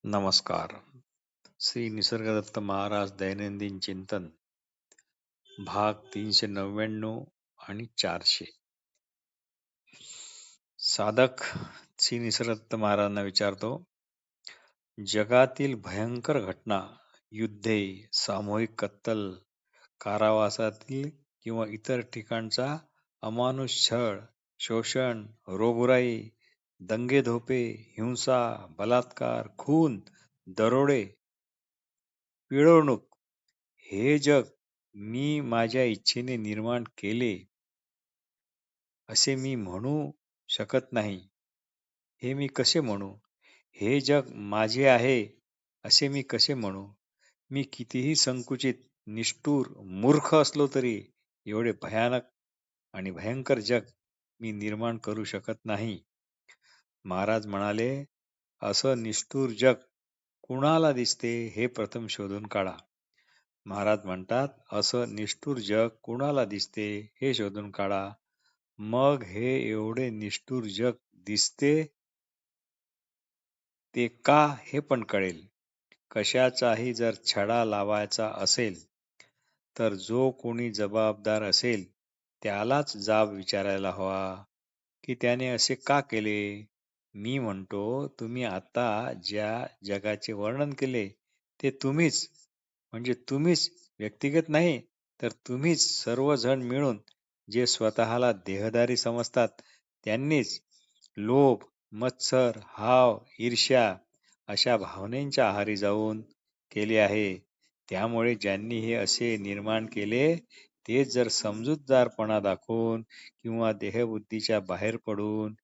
नमस्कार. श्री निसर्गदत्त महाराज दैनंदिन चिंतन भाग 399 आणि 400. साधक श्री निसर्गदत्त महाराजांना विचारतो, जगातील भयंकर घटना, युद्धे, सामूहिक कत्तल, कारावासातील किंवा इतर ठिकाणचा अमानुष छळ, शोषण, रोगराई, दंगेधोपे, हिंसा, बलात्कार, खून, दरोडे, पिळवणूक हे जग मी माझ्या इच्छेने निर्माण केले असे मी म्हणू शकत नाही. हे मी कसे म्हणू? हे जग माझे आहे असे मी कसे म्हणू? मी कितीही संकुचित, निष्ठुर, मूर्ख असलो तरी एवढे भयानक आणि भयंकर जग मी निर्माण करू शकत नाही. महाराज म्हणाले, असं निष्ठुर जग कुणाला दिसते हे प्रथम शोधून काढा. महाराज म्हणतात, असं निष्ठुर जग कुणाला दिसते हे शोधून काढा. मग हे एवढे निष्ठुर जग दिसते ते का हे पण कळेल. कशाचाही जर छडा लावायचा असेल तर जो कोणी जबाबदार असेल त्यालाच जाब विचारायला हवा की त्याने असे का केले. मी म्हणतो, तुम्ही आता ज्या जगाचे वर्णन केले ते तुम्हीच, म्हणजे तुम्हीच, व्यक्तिगत नाही तर तुम्हीच सर्वजण मिळून जे स्वतःला देहधारी समजतात त्यांनीच लोभ, मत्सर, हाव, ईर्ष्या अशा भावनेच्या आहारी जाऊन केले आहे. त्यामुळे ज्यांनी हे असे निर्माण केले तेच जर समजूतदारपणा दाखवून किंवा देहबुद्धीच्या बाहेर पडून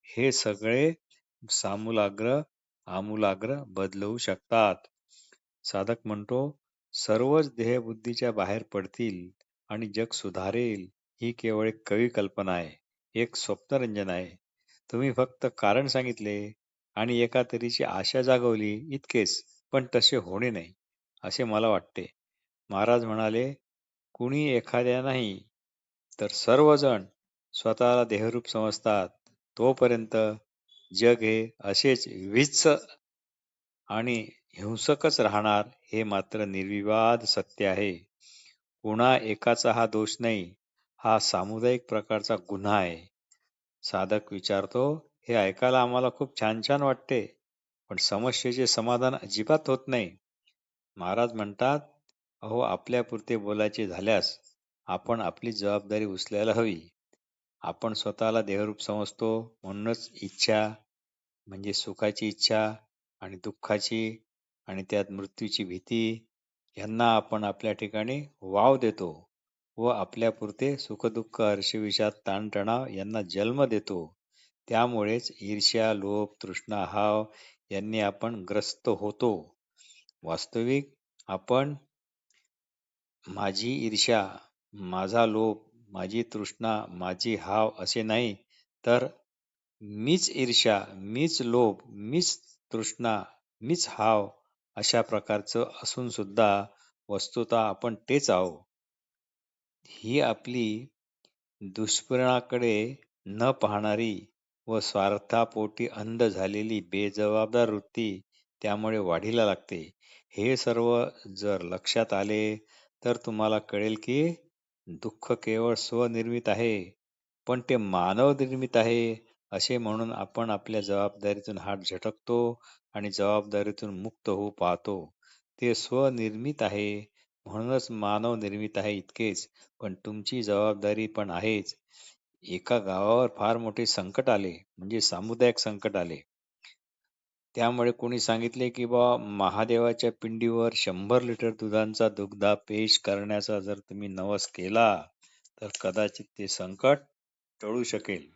हे सगळे आमूलाग्र बदलवू शकतात. साधक म्हणतो, सर्वच देहबुद्धीच्या बाहेर पडतील आणि जग सुधारेल ही केवळ एक कवी कल्पना आहे, एक स्वप्नरंजन आहे. तुम्ही फक्त कारण सांगितले आणि एका तऱ्हेची आशा जागवली इतकेच, पण तसे होणे नाही असे मला वाटते. महाराज म्हणाले, कुणी एखाद्या नाही तर सर्वजण स्वतःला देहरूप समजतात तोपर्यंत जग हे असेच विच्छ आणि हिंसकच राहणार हे मात्र निर्विवाद सत्य आहे. कुणा एकाचा हा दोष नाही, हा सामुदायिक प्रकारचा गुन्हा आहे. साधक विचारतो, हे ऐकायला आम्हाला खूप छान छान वाटते, पण समस्येचे समाधान अजिबात होत नाही. महाराज म्हणतात, अहो, आपल्यापुरते बोलायचे झाल्यास आपण आपली जबाबदारी उचलायला हवी. आपण स्वतःला देहरूप समजतो म्हणूनच इच्छा, म्हणजे सुखाची इच्छा आणि दुःखाची आणि त्यात मृत्यूची भीती यांना आपण आपल्या ठिकाणी वाव देतो व आपल्यापुरते सुखदुःख, हर्षविषाद, ताणतणाव यांना जन्म देतो. त्यामुळेच ईर्ष्या, लोभ, तृष्णा, हाव यांनी आपण ग्रस्त होतो. वास्तविक आपण माझी ईर्ष्या, माझा लोभ, माझी तृष्णा, माझी हाव असे नाही, तर मीच ईर्ष्या, मीच लोभ, मीच तृष्णा, मीच हाव अशा प्रकारचं असून सुद्धा वस्तुतः आपण तेच आहो. ही आपली दुष्परिणामाकडे न पाहणारी व स्वार्थापोटी अंध झालेली बेजबाबदार वृत्ती त्यामुळे वाढीला लागते. हे सर्व जर लक्षात आले तर तुम्हाला कळेल की दुःख केवळ स्वनिर्मित आहे, पण ते मानवनिर्मित आहे असे म्हणून आपण आपल्या जबाबदारीतून हात झटकतो आणि जबाबदारीतून मुक्त होऊ पाहतो. ते स्वनिर्मित आहे म्हणूनच मानवनिर्मित आहे इतकेच, पण तुमची जबाबदारी पण आहेच. एका गावावर फार मोठे संकट आले, म्हणजे सामुदायिक संकट आले. त्यामुळे कोणी सांगितले की महादेवाच्या पिंडीवर 100 लिटर दुधाचा दुग्धापेश करण्याचा जर तुम्ही नवस केला तर कदाचित ते संकट टळू शकेल.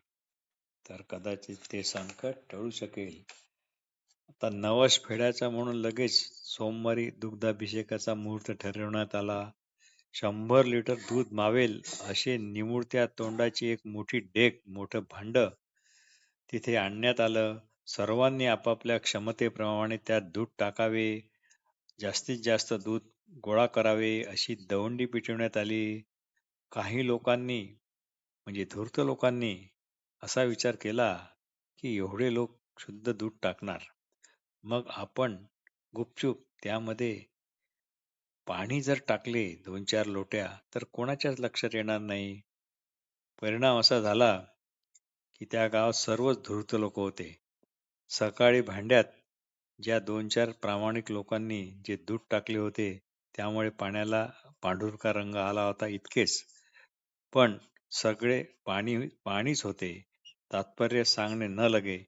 आता नवस फेडायचा म्हणून लगेच सोमवारी दुग्धाभिषेकाचा मुहूर्त ठरवण्यात आला. 100 लिटर दूध मावेल असे निमुळत्या तोंडाची एक मोठी डेक, मोठं भांड तिथे आणण्यात आलं. सर्वांनी आपापल्या क्षमतेप्रमाणे त्यात दूध टाकावे, जास्तीत जास्त दूध गोळा करावे अशी दवंडी पिटवण्यात आली. काही लोकांनी, म्हणजे धूर्त लोकांनी असा विचार केला की एवढे लोक शुद्ध दूध टाकणार, मग आपण गुपचूप त्यामध्ये पाणी जर टाकले 2-4 लोट्या, तर कोणाच्याच लक्षात येणार नाही. परिणाम असा झाला, की त्या गावात सर्वच धूर्त लोक होते. सकाळी भांड्यात ज्या 2-4 प्रामाणिक लोकांनी जे दूध टाकले होते, त्यामुळे पाण्याला पांढुरका रंग आला होता इतकेच. पण सगळे पाणीच होते. तात्पर्य सांगणे न लगे.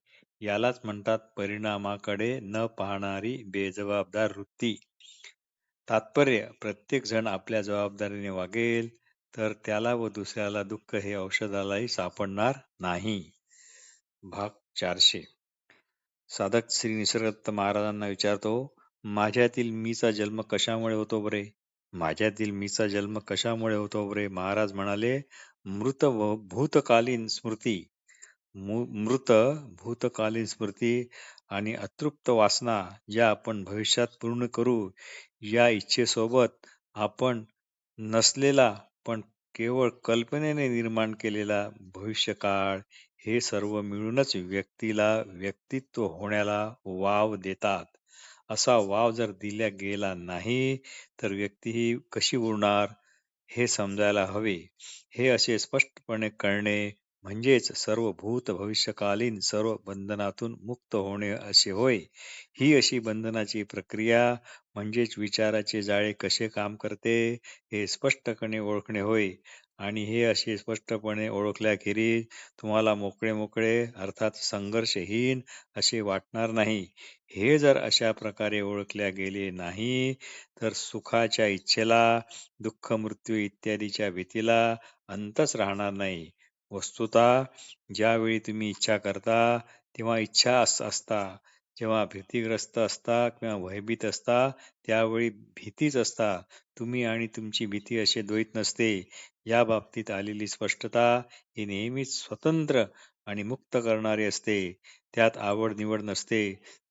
यालाच म्हणतात परिणामाकडे न पाहणारी बेजबाबदार वृत्ती. तात्पर्य प्रत्येक जण आपल्या जबाबदारीने वागेल तर त्याला व दुसऱ्याला दुःख हे औषधालाही सापडणार नाही. भाग 400. साधक श्री निसर्गदत्त महाराजांना विचारतो, माझ्यातील मीचा जन्म कशामुळे होतो बरे? माझ्यातील मीचा जन्म कशामुळे होतो बरे? महाराज म्हणाले, मृत व भूतकालीन स्मृती मृत भूतकालीन स्मृती आणि अतृप्त वासना ज्या आपण भविष्यात पूर्ण करू या इच्छेसोबत आपण नसलेला पण केवळ कल्पनेने निर्माण केलेला भविष्यकाळ हे सर्व मिळूनच व्यक्तीला व्यक्तित्व होण्याला वाव देतात. असा वाव जर दिला गेला नाही तर व्यक्ती ही कशी उरणार हे समजायला हवे. हे असे स्पष्टपणे कळणे म्हणजेच सर्व भूत भविष्यकालीन सर्व बंधनातून मुक्त होणे असे होय. ही अशी बंधनाची प्रक्रिया म्हणजेच विचाराचे जाळे कसे काम करते हे स्पष्टपणे ओळखणे होय. आणि हे असे स्पष्टपणे ओळखल्याखेरीज तुम्हाला मोकळे मोकळे अर्थात संघर्षहीन असे वाटणार नाही. हे जर अशा प्रकारे ओळखल्या गेले नाही तर सुखाच्या इच्छेला दुःख मृत्यू इत्यादीच्या भीतीला अंतच राहणार नाही. वस्तुतः ज्यावेळी तुम्ही इच्छा करता तेव्हा इच्छा असता, जेव्हा भीतीग्रस्त असता किंवा भयभीत असता त्यावेळी भीतीच असता. तुम्ही आणि तुमची भीती असे द्वैत नसते. या बाबतीत आलेली स्पष्टता ही नेहमीच स्वतंत्र आणि मुक्त करणारी असते. त्यात आवड निवड नसते.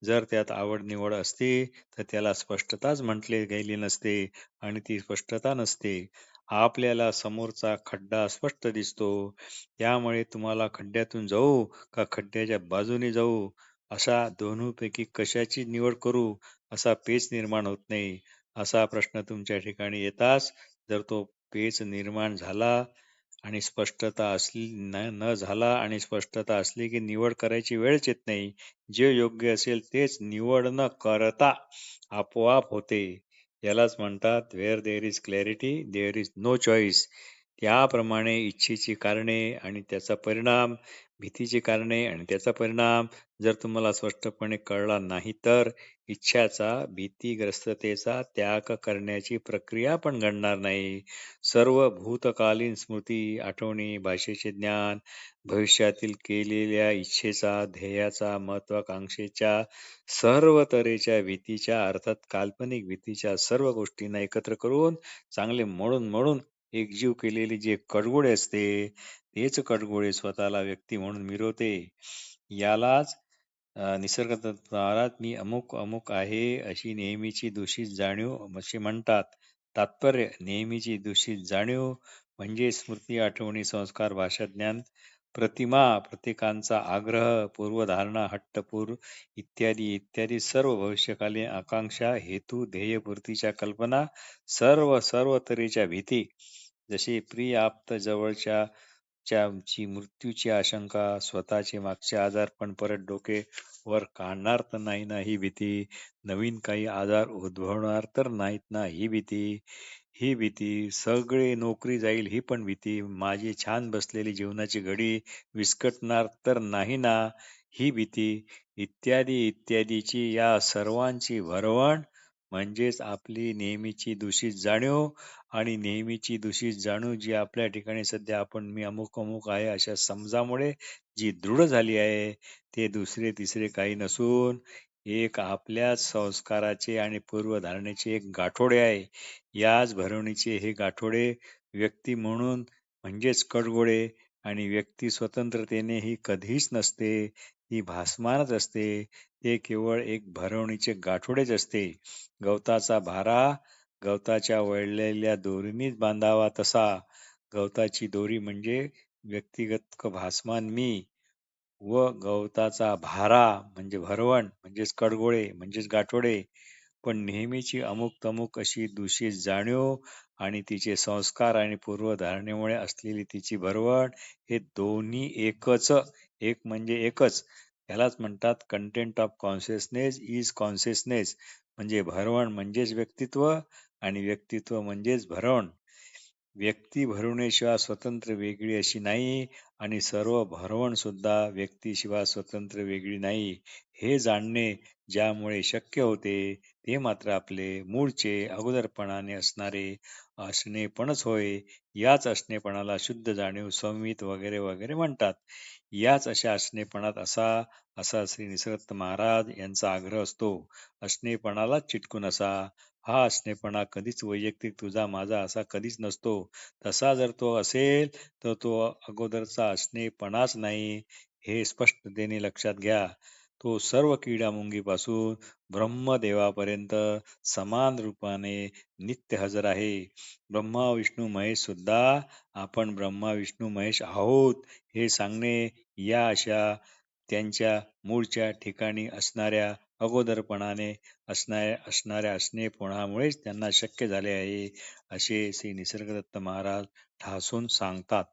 जर त्यात आवड निवड असती तर त्याला स्पष्टताच म्हटले गेले नसते आणि ती स्पष्टता नसते. आपल्याला समोरचा खड्डा स्पष्ट दिसतो. त्यामुळे तुम्हाला खड्ड्यातून जाऊ का खड्ड्याच्या बाजूने जाऊ अशा दोन्हीपैकी कशाची निवड करू असा पेच निर्माण होत नाही. असा प्रश्न तुमच्या ठिकाणी येताच जर तो पेच निर्माण झाला आणि स्पष्टता असली न झाला आणि स्पष्टता असली की निवड करायची वेळच येत नाही. जे योग्य असेल तेच निवड न करता आपोआप होते. यालाच म्हणतात where there is clarity there is no choice. त्याप्रमाणे इच्छेची कारणे आणि त्याचा परिणाम, भीतीची कारणे आणि त्याचा परिणाम जर तुम्हाला स्पष्टपणे कळला नाही तर इच्छाचा, भीतीग्रस्ततेचा त्याग करण्याची प्रक्रिया पण घडणार नाही. सर्व भूतकालीन स्मृती, आठवणी, भाषेचे ज्ञान, भविष्यातील केलेल्या इच्छेचा, ध्येयाचा, महत्वाकांक्षेच्या सर्व तऱ्हेच्या भीतीच्या अर्थात काल्पनिक भीतीच्या सर्व गोष्टींना एकत्र करून चांगले मळून मळून एकजीव केलेली जे कडगोळे असते तेच कडगोळे स्वतःला व्यक्ती म्हणून मिरवते. यालाच निसर्गतत्त्वात मी अमुक अमुक आहे अशी नेहमीची दूषित जाणीव असे म्हणतात. तात्पर्य नेहमीची दूषित जाणीव म्हणजे स्मृती, आठवणी, संस्कार, भाषा, ज्ञान, प्रतिमा, प्रतीकांचा आग्रह, पूर्वधारणा, हट्टपूर इत्यादी इत्यादी सर्व भविष्यकालीन आकांक्षा, हेतू, ध्येयपूर्तीच्या कल्पना, सर्व सर्व तऱ्हेच्या भीती, जशी प्रिय आप्त जवळच्या ची मृत्यूची आशंका, स्वतःचे मागचे आजार पण परत डोके वर काढणार तर नाही ना ही भीती, नवीन काही आजार उद्भवणार तर नाहीत ना ही भीती, ही भीती, सगळे नोकरी जाईल ही पण भीती, माझी छान बसलेली जीवनाची घडी विस्कटणार तर नाही ना ही भीती, इत्यादी इत्यादीची या सर्वांची भरवण म्हणजेच आपली नेहमीची दूषित जाणीव आणि नेहमीची दूषित जाणीव जी आपल्या ठिकाणी सध्या आपण मी अमुक अमुक आहे अशा समजामुळे जी दृढ झाली आहे ते दुसरे तिसरे काही नसून एक आपल्याच संस्काराचे आणि पूर्वधारणेचे एक गाठोडे आहे. याच भरवणीचे हे गाठोडे व्यक्ती म्हणून म्हणजेच कडगोळे आणि व्यक्ती स्वतंत्रतेने ही कधीच नसते. ती भासमानच असते. ते केवळ एक भरवणीचे गाठोडेच असते. गवताचा भारा गवताच्या वळलेल्या दोरीनेच बांधावा तसा गवताची दोरी म्हणजे व्यक्तिगत भासमान मी व गवताचा भारा म्हणजे भरवण म्हणजेच कडगोळे म्हणजेच गाठोडे, पण नेहमीची अमुक-तमुक अशी दूषित जाणीव आणि तिचे संस्कार आणि पूर्वधारणेमुळे असलेली तिची भरवण हे दोन्ही एकच. एक म्हणजे एकच. यालाच म्हणतात content of consciousness is consciousness. म्हणजे भरवण म्हणजेच व्यक्तित्व आणि व्यक्तित्व म्हणजेच भरवण. व्यक्ती भरवणेशिवाय स्वतंत्र वेगळी अशी नाही आणि सर्व भरवण सुद्धा व्यक्तीशिवाय स्वतंत्र वेगळी नाही. हे जाणणे ज्यामुळे शक्य होते ते मात्र आपले मूळचे अगोदरपणाने असणारे असणेपणच होय. याच असणेपणाला शुद्ध जाणीव, संवित वगैरे वगैरे म्हणतात. याच अशा असणेपणात असा श्री निसरत्न महाराज यांचा आग्रह असतो. असणेपणालाच चिटकून असा. हा असणेपणा कधीच वैयक्तिक तुझा माझा असा कधीच नसतो. तसा जर तो असेल तर तो अगोदरचा असणेपणाच नाही, हे स्पष्टतेने लक्षात घ्या. तो सर्व किडामुंगीपासून ब्रह्मदेवापर्यंत समान रूपाने नित्य हजर आहे. ब्रह्मा विष्णू महेश सुद्धा आपण ब्रह्मा विष्णू महेश आहोत हे सांगणे या अशा त्यांच्या मूळच्या ठिकाणी असणाऱ्या अगोदरपणाने असणाऱ्या असणेपणामुळेच त्यांना शक्य झाले आहे, असे श्री निसर्गदत्त महाराज ठासून सांगतात.